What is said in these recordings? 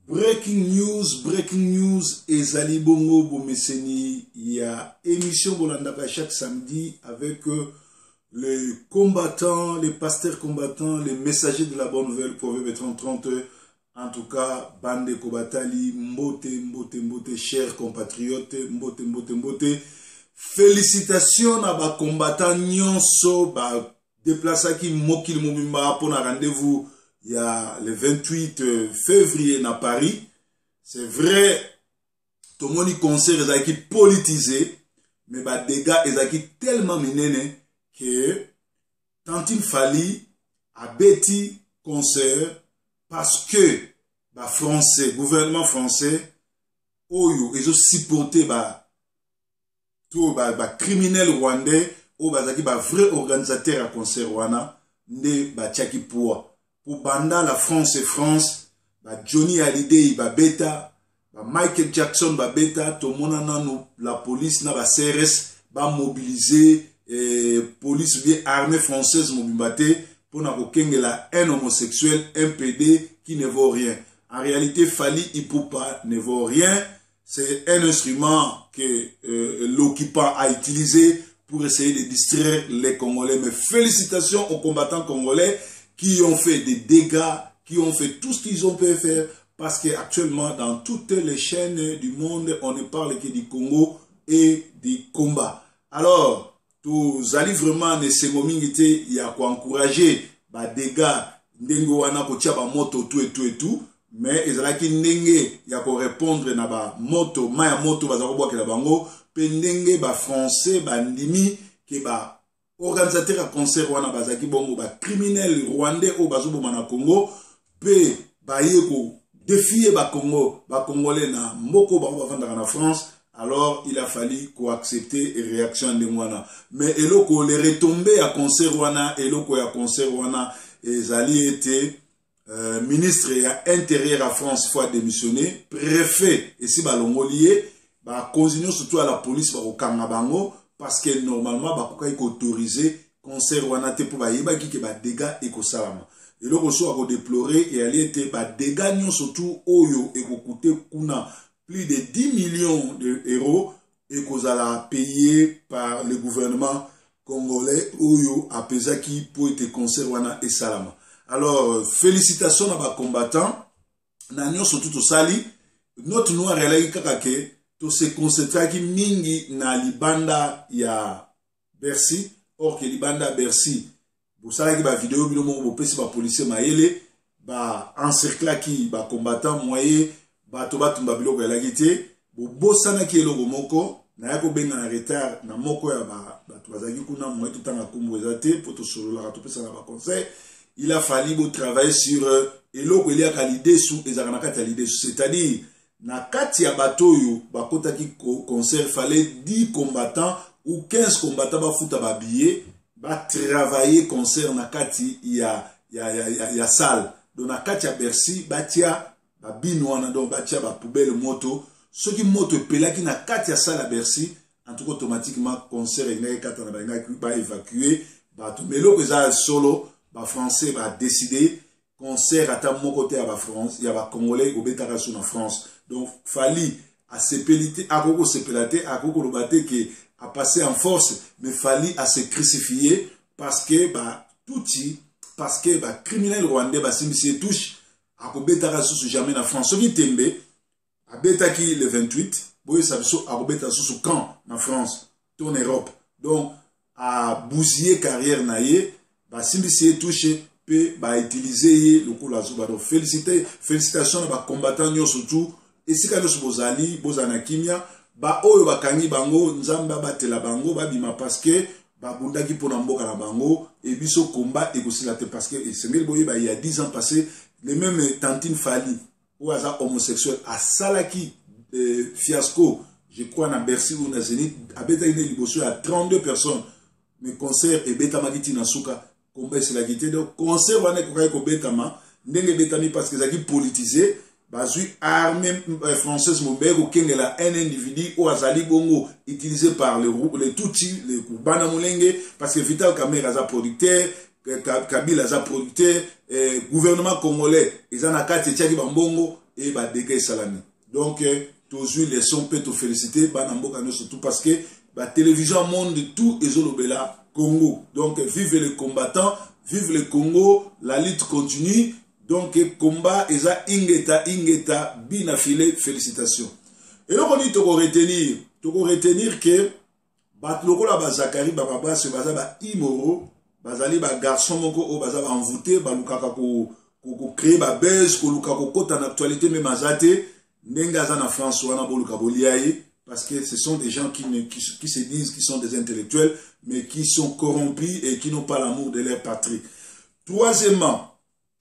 Breaking news, ezali bongo bomeseni, il y a émission Bolandaka chaque samedi avec les combattants, les pasteurs combattants, les messagers de la bonne nouvelle, Proverbe 30. En tout cas, bande kobatali, mbote, chers compatriotes, mbote. Félicitations à ba combattants nyonso, ba déplacaki mokil mobimba pour un rendez-vous. Il y a le 28 février à Paris. C'est vrai, tout le monde y concert est politisé, mais les dégâts sont tellement menés que Tantine Fali a bêti concert parce que le gouvernement français, ils ont supporté tout criminel rwandais, ou vrai organisateur à concert rwanda, ne tchaki poa. Pour banda la France, Johnny Hallyday beta, Michael Jackson beta, tout le monde la police na CRS mobilisé, police bien armée française mobilisée pour na la haine homosexuelle, un PD qui ne vaut rien. En réalité, Fali Ipupa ne vaut rien. C'est un instrument que l'occupant a utilisé pour essayer de distraire les Congolais. Mais félicitations aux combattants congolais qui ont fait des dégâts, qui ont fait tout ce qu'ils ont pu faire, parce qu'actuellement, dans toutes les chaînes du monde, on ne parle que du Congo et du combat. Alors, tous allez vraiment ne se momingité, il y a quoi encourager, dégâts, ndengo wana kotia moto tout, mais ils ont qui ndenge, il y a quoi répondre na moto, maya moto bazarobwa ke la bango, pe ndenge français, ndimi, ke organisateur à concert wana bazaki bongo criminel rwandais au bazobo na Congo pe bayeko défier Congo congolais na moko bavanda na France. Alors il a fallu qu'on accepter et réaction de mwana, mais eloko les retombées à concert wana eloko ya concert wana ezali était ministre ya intérieur à France fois démissionné, préfet et si balongolier continuer surtout à la police au kanga bango. Parce que normalement, il faut autoriser concert wanate pour baïba qui ba dégâts écosalama. Et là, on a déploré et elle était dégâts surtout oyo et coûter kuna plus de 10 millions d'euros et qu'on a payé par le gouvernement congolais oyo à pesaki pour être concert wana et salama. Alors, félicitations à nos combattants. Nanyo surtout au sali. Notre noir est là tout se concentre qui mingi na libanda ya Bercy, or que libanda Bercy vous savez que vidéo bino mo pesi policier maele encercla qui combattant moyen to batumba biloko ya lagité bosana ki eloko moko na yako benga na retard na moko ya to bazaki kuna moyen tout temps akombo ezate pour to solo la to pesa na conseil. Il a fallu travailler sur eloko il y a l'idée sous ezakana kati l'idée c'est-à-dire na kati ya batoyo bakotaki concert fallait 10 combattants ou 15 combattants bafuta ba billet travailler concert na kati ya salle donc na kati ya Bercy batia ba binwana donc batia ba poubelle moto ce qui moto pelaki na kati ya salle à Bercy en tout cas automatiquement concert ngaki kata na ba évacuer bato meloko za solo ba français ba décider concert à mon côté à la France, il y a des Congolais qui ont en France. Donc, Fali à sepelité, à Gogo sepelaté, à Gogo Lobaté qui a passé en force, mais Fali à se crucifier parce que, parce que, criminel rwandais, si monsieur touche, à Gobeta sous jamais en France. Ce qui tembe, à Beta qui le 28, boy sabso, à Gobeta sous camp en France, tout en Europe. Donc, à bousiller carrière naïe, si monsieur touche, peut utiliser le coup la zuba. Donc félicitations à combattants surtout et si quand nous bozali bozana kimia oyo bakangi bango nzamba batela bango bima parce que bundaki pona mboka na bango et biso combat et aussi la parce que c'est boye il y a 10 ans passé les mêmes Tantine Fali ou hasard homosexuel à Salaki fiasco je crois na Bercy ou na Zénith à beta ine liboso à 32 personnes mais concert et beta magiti na suka combat c'est la guité donc concert wana ko betama ndenge betami parce que zaki politisé bazui armée française mobego kengela un individu ou azali bongo utilisé par les Tutsi les Kubana Mulenge parce que Vital Kamerhe za producteur Kabila za producteur gouvernement congolais ils en a quatre tiaki bambongo et ba dégâts salami. Donc toujours les sons peut te féliciter banamboka surtout parce que la télévision monde tout ezolobela Congo. Donc vive les combattants, vive le Congo, la lutte continue. Donc combat eza ingeta bina filé, félicitations. Et donc on dit to retenir que bat lokola ba Zakari ba baba se baza ba imoro bazali ba garçon moko o baza ba envoûté ba lukaka ko créer ba buzz ko lukaka ko en actualité même azate ndenga za na France wana bo lukaka boliaye. Parce que ce sont des gens qui se disent qu'ils sont des intellectuels, mais qui sont corrompus et qui n'ont pas l'amour de leur patrie. Troisièmement,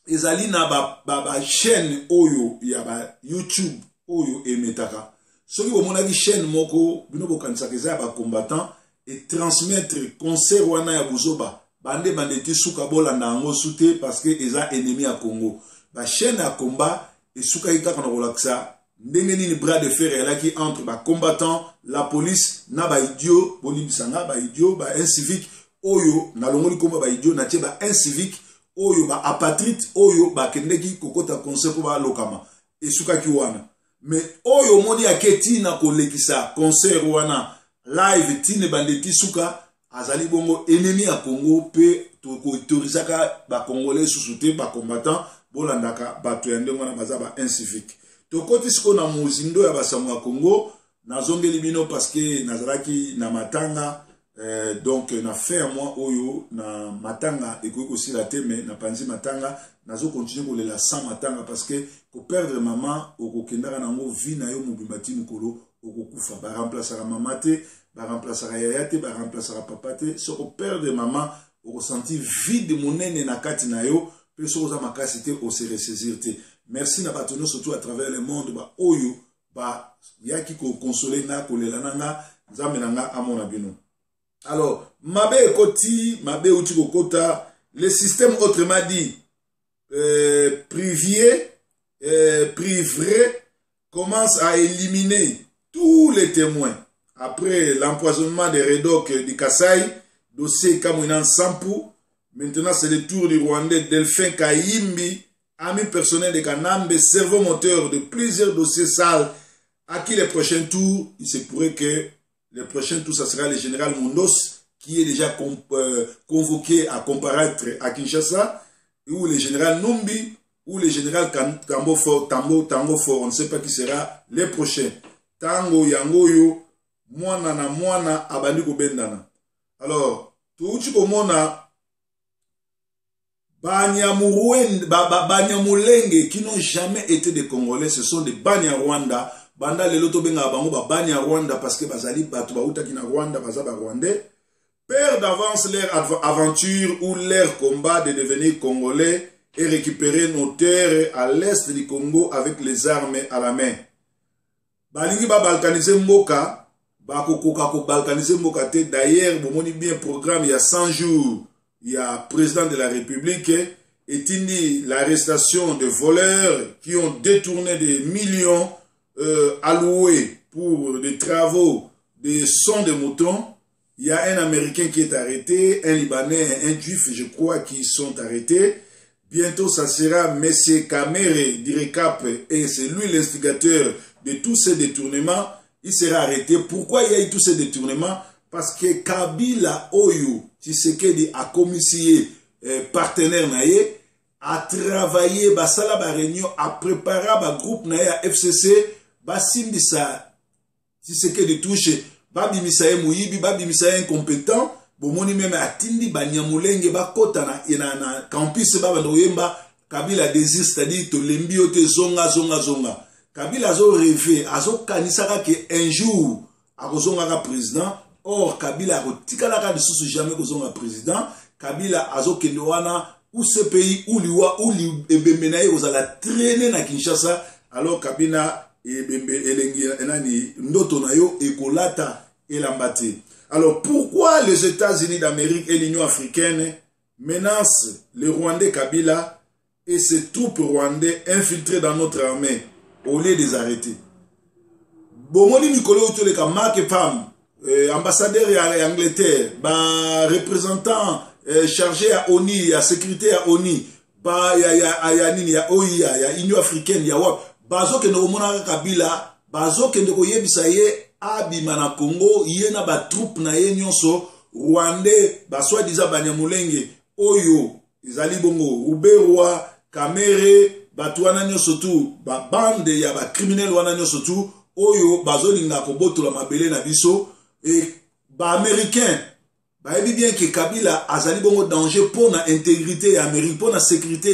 ezali na ba chaîne oyo ya ba YouTube oyo emetaka. Soki omonaki chaîne moko bino bokanisaka eza ba combattant et transmettre concert wana ya buzoba bande ti suka bolanda yango sute parce que eza ennemi ya Congo. Ba chaîne ya combat et suka kaka na kolakisa ndenge nini bras de fer elaki entre ba combattants, la police na ba idiot bolimbisanga ba idiot ba incivique oyo na longoli komba ba idiot na tie ba incivique oyo ba apatride oyo ba kendeki kokota concert pour ba lokama esuka ki wana mais oyo moni aketi na kolekisa concert wana live tine bandeti suka azali bongo ennemi ya Congo pe to ko autorisaka ba congolais sous-souté ba combattants bolandaka bato ya ndenge wana baza ba incivique. Tokoti siko na muzindo ya basango ya Congo nazongeli bino parce que nazalaki na matanga donc na faire moi oyo na matanga ekoki kosila te mais na panzi matanga nazo continuer kolela sans matanga parce que ko perdre maman okokendaka nango vie na yo mobimati mukolo okokufa ba remplacer maman te ba remplacer yaya te ba remplacer papa te so ko perdre maman okosenti vide monene na kati na yo pe so za makasi te o se ressaisir te. Merci na batono surtout à travers le monde ba oyo ba yaki ko consoler na ko lelananga nzamenanga amona bino. Alors mabe koti mabe uti kokota le système autrement dit privé commence à éliminer tous les témoins après l'empoisonnement des Redoc du Kasaï dossier Kamouinan Sampou. Maintenant c'est le tour du Rwandais Delphin Kayimbi, ami personnel de Kanambe, cerveau moteur de plusieurs dossiers sales, à qui les prochains tours, il se pourrait que les prochains tours, ça sera le général Mundos, qui est déjà convoqué à comparaître à Kinshasa, ou le général Numbi, ou le général Tango Fort, on ne sait pas qui sera les prochains. Tango Yangoyo, Mwana na Mwana, Abandiko Bendana. Alors, tout ce qu'on a, Banyamulenge qui n'ont jamais été des Congolais, ce sont des Banyarwanda. Banda le loto benga bango ba Banyarwanda parce que bazali batu bauta kina Rwanda bazaba Rwandais. Perdent d'avance leur aventure ou leur combat de devenir Congolais et récupérer nos terres à l'est du Congo avec les armes à la main. Balingi ba balkaniser mboka, ba kokoka ko balkaniser mboka te. D'ailleurs, bomoni bien programme il y a 100 jours. Il y a président de la République et dit l'arrestation de voleurs qui ont détourné des millions alloués pour des travaux de sons de moutons. Il y a un Américain qui est arrêté, un Libanais, un Juif, je crois, qui sont arrêtés. Bientôt, ça sera M. Kamere d'Irecap et c'est lui l'instigateur de tous ces détournements. Il sera arrêté. Pourquoi il y a eu tous ces détournements? Parce que Kabila Oyo, Tshisekedi a commissionné partenaire naye, a travaillé, basala ba réunion, a préparé ba groupe naye à FCC, ba simbisa Tshisekedi touche, ba bimisa ye muyibi, ba bimisa ye incompétent, bomoni même atindi ba Nyamulenge ba kota na campus ba bandoyemba, Kabila désir, c'est-à-dire to lembi ote zonga. Kabila azo rêvé, azo kanisaka que un jour, a zonga président. Or, Kabila a tikalaka de sous jamais kozonga président. Kabila azo kendoana ou ce pays ou liwa ou ebembenaye ozala traîner na Kinshasa. Alors Kabila ebembe elengi enani ndoto na yo ekolata elambate. Alors pourquoi les États-Unis d'Amérique et l'Union africaine menacent le Rwandais Kabila et ses troupes rwandais infiltrées dans notre armée au lieu de les arrêter? Bomoni Mikolo Otoleka Mark Pam, ambassadeur à Angleterre, représentant chargé à ONU, à sécurité à ONU, ya OIA, ya Union africaine, ya WAP, bazo kende komona Kabila bazo kende koyebisa ye abima na Congo ye na ba troupe na ye nyonso Rwandais baswa diza Banyamulenge oyo ezali bongo Ruberwa Kamere batu wana nyonso tu ba bande ya ba criminel wana nyonso tu oyo bazolinga kobotola mabele na biso et ba américain ba ebi bien que Kabila azali bongo danger pour na intégrité ya Amérique pour na sécurité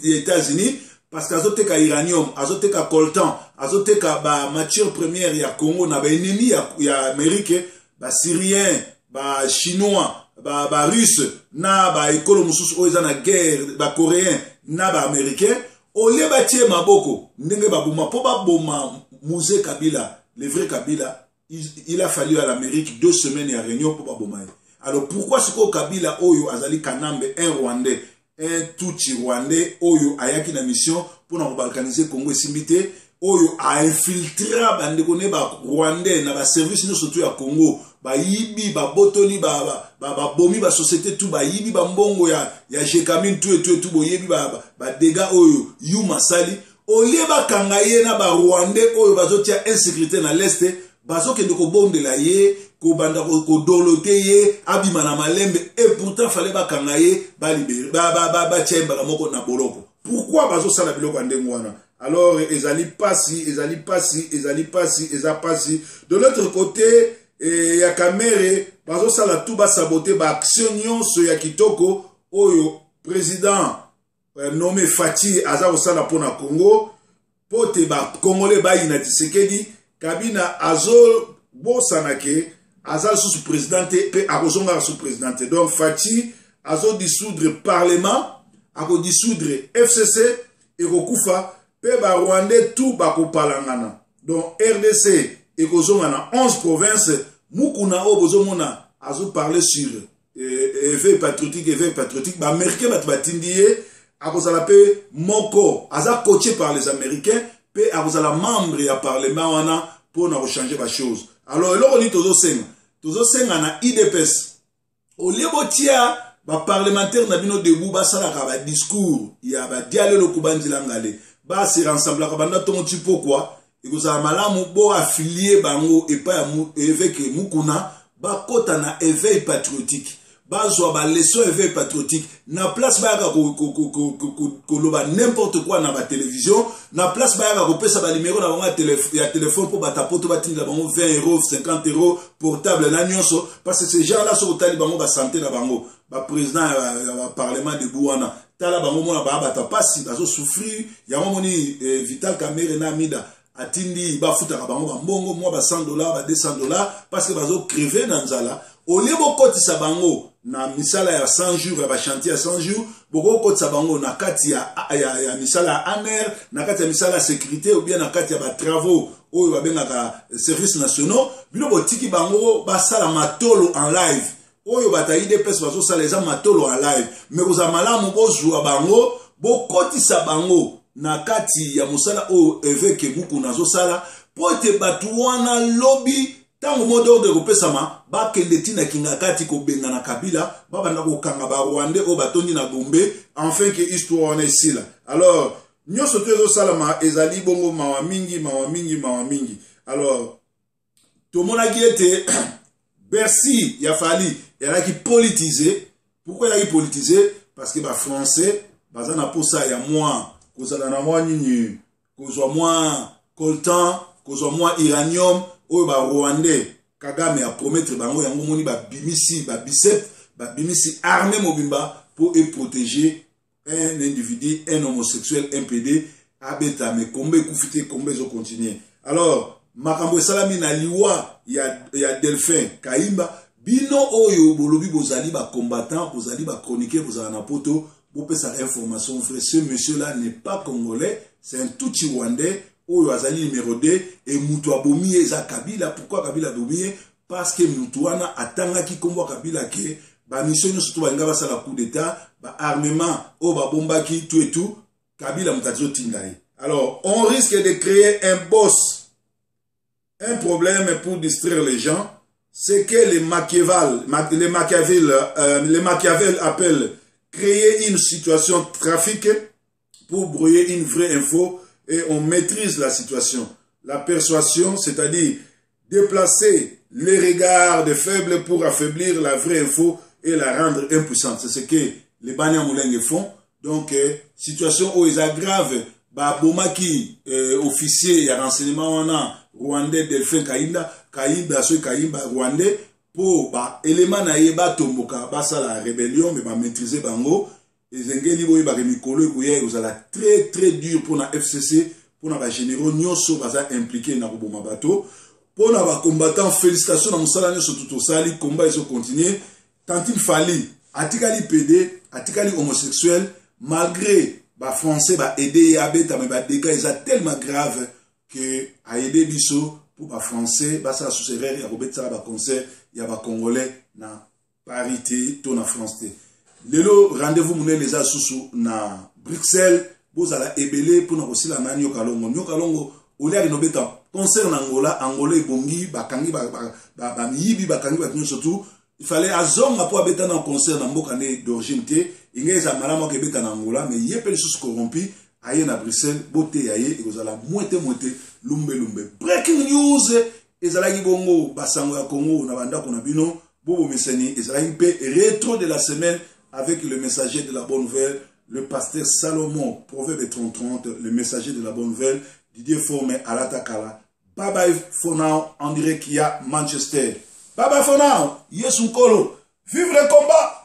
des États-Unis parce que azoteka uranium azoteka coltan azoteka ba matière première ya Congo na ba ennemi ya Amérique ba syrien ba chinois ba russe na ba ekolo mususu oyo eza na guerre ba coréen na ba américain ole batie maboko ndenge baboma po baboma Mzee Kabila le vrai Kabila il a fallu à l'Amérique 2 semaines ya réunion pour baboma. Alors pourquoi ce que Kabila oyo azali Kanambe un Rwandais un Tutsi Rwandais oyo ayaki na mission pour na balkaniser Congo esimbité oyo a infiltré bande kone ba Rwandais na ba service no surtout ya Congo ba yibi ba botoli ba bomi ba société tout ba yibi ba mbongo ya Jekamine tout boyebi ba dégâts oyo yu masali olie ba kangaye na ba Rwandais oyo bazotia insécurité na l'est bazo kende ko bondela ye ko banda ko dolote ye abima na malembe et pourtant fallait ba kangaye ba libérer ba tchemba la moko na boloko. Pourquoi bazo sala biloko ndenge wana? Alors ezali pasi de l'autre côté ya Kamere bazo sala tout ba saboter ba action nyonso ya kitoko oyo président nommé Fati aza osala pona Congo pote ba Congolais ba ina Tshisekedi Kabina azo bosanake aza sous présidenté pe akozonga sous présidenté. Donc Fati azo dissoudre parlement ako dissoudre FCC et kokufa pe ba Rwandais tout bako palangana. Donc RDC et kozonga na 11 provinces mukuna o bozomona azo parler sur éveil patriotique ba américain batindie akozala pe moko aza coaché par les américains pe akozala membre ya parlement wana pour na changer ba chose. Alors eloko ni tozo senga na IDPS au lebotia ba parlementaire na bino debout ba sala ka ba discours ya ba dialogue ko bandila ngale ba se rassembler ka banda tonti pourquoi ekozala malamu bo affilier bango et pas avec mukuna ba kota na éveil patriotique bazwa ba leçon éveil patriotique na place ba ka ko loba n'importe quoi na ba télévision na place ba ka ko pesa ba numéro na bango ya téléphone pour batapoto batinda bango 20 €, 50 € portable na nyonso parce que ces gens là sont tali bango ba santé na bango ba président ya parlement de Bouana tala bango mona ba bata pasi bazo souffrir ya moni Vital Kamerhe na Mida atindi ba futa bango ba mbongo mo ba $100 ba $200 parce que bazo crever na nzala au lieu bokotisa bango na misala ya 100 jours ya ba chantier ya 100 jours boko kotisa bango na kati ya misala aner na kati ya misala sécurité ou bien na kati ya ba travaux oyo ba bengaka services nationaux bino botiki bango basala matolo en live oyo batayi de pesa bazo sala eza matolo en live mais koza malamu bozwa bango bokotisa bango na kati ya musala oyo évêque buku nazo sala pote batu wana lobby tango modo de kopesama ba kende tina kinga kati ko benga na Kabila ba banda ko kanga ba Rwandais o batondi na Gombe enfin que histoire on est ici là. Alors nyoso tezo salama ezali bongo mawa mingi. Alors tout mon agiete Bercy ya fali ya qui politiser. Pourquoi il a politisé? Parce que ba français bazana pour ça ya moi kozala na moi nini kozwa moi coltan kozwa moi uranium oyo ba Rwandais Kagame a promettre bango yango moni ba bimisi ba bicep ba bimisi armée mobimba pour protéger un individu un homosexuel MPD abeta me kombe kufite kombe zo continuer. Alors makambo salami na liwa ya Delphin Kaimba bino oyo bolobi bozali ba combattant bozali ba chroniqueur bozala na poto bopesa information vrai ce monsieur là n'est pas congolais c'est un Tutsi Rwandais oyo azali numéro 2 et mutu abomiye eza Kabila. Pourquoi Kabila abomiye? Parce que mutu wana atangaki kombo Kabila ke ba mission nyonso to balinga basala coup d'état ba armement o ba bombaki tout et tout Kabila mutazo tingai. Alors on risque de créer un problème pour distraire les gens. C'est que les Machiavel appellent créer une situation trafic pour brouiller une vraie info et on maîtrise la situation. La persuasion, c'est-à-dire déplacer les regards des faibles pour affaiblir la vraie info et la rendre impuissante. C'est ce que les Banya Moulenge font. Donc, situation où ils aggravent, bah, Bomaki, officier, il y a renseignement, on a Rwandais, Delphin Kaïba, Rwandais, pour, bah, élément na yeba tomboka, bah, ça la rébellion, mais bah, maîtriser bango, et zengeli boy, bah, Mikolo, vous allez très, très dur pour la FCC, pour la généraux, nyonso, bah, ça impliqué na Boma Bato, pour les combattants, félicitations dans mon salon, surtout au sali, combat, ils ont continué. Tant il fallait, atikali PD, atikali homosexuel, malgré les Français, aider et abeta, mais les dégâts, ils sont tellement graves que, à aider biso, pour les Français, ça sous sévère, il y a un concert, il y a un Congolais, na parité, tout na France. Lelo, rendez-vous, mouné les sous na Bruxelles, vous allez ébélé pour nous aussi la Nyo Kalongo. Nyo Kalongo, au lieu de nous mettre concert en Angola, Angola et Bongi, Bakangi, Miyibi, Bakangi, surtout, il fallait à Zonga pour habiter dans un concert dans Mbokane d'origine. Il y a des malades qui habitent en Angola, mais il y a des choses corrompues. Aïe à Bruxelles, beauté aïe, et vous allez moitié, lumbe. Breaking news, et allez bongo, Basango à Congo, Nabanda Konabino, Bobo Messeni, et allez rétro de la semaine avec le messager de la bonne nouvelle, le pasteur Salomon, Proverbe 30-30, le messager de la bonne nouvelle, Didier Formé à l'Atakala. Bye bye for now, on dirait qu'il y a Manchester. Bye bye for now. Yes, Nkolo. Vive le combat.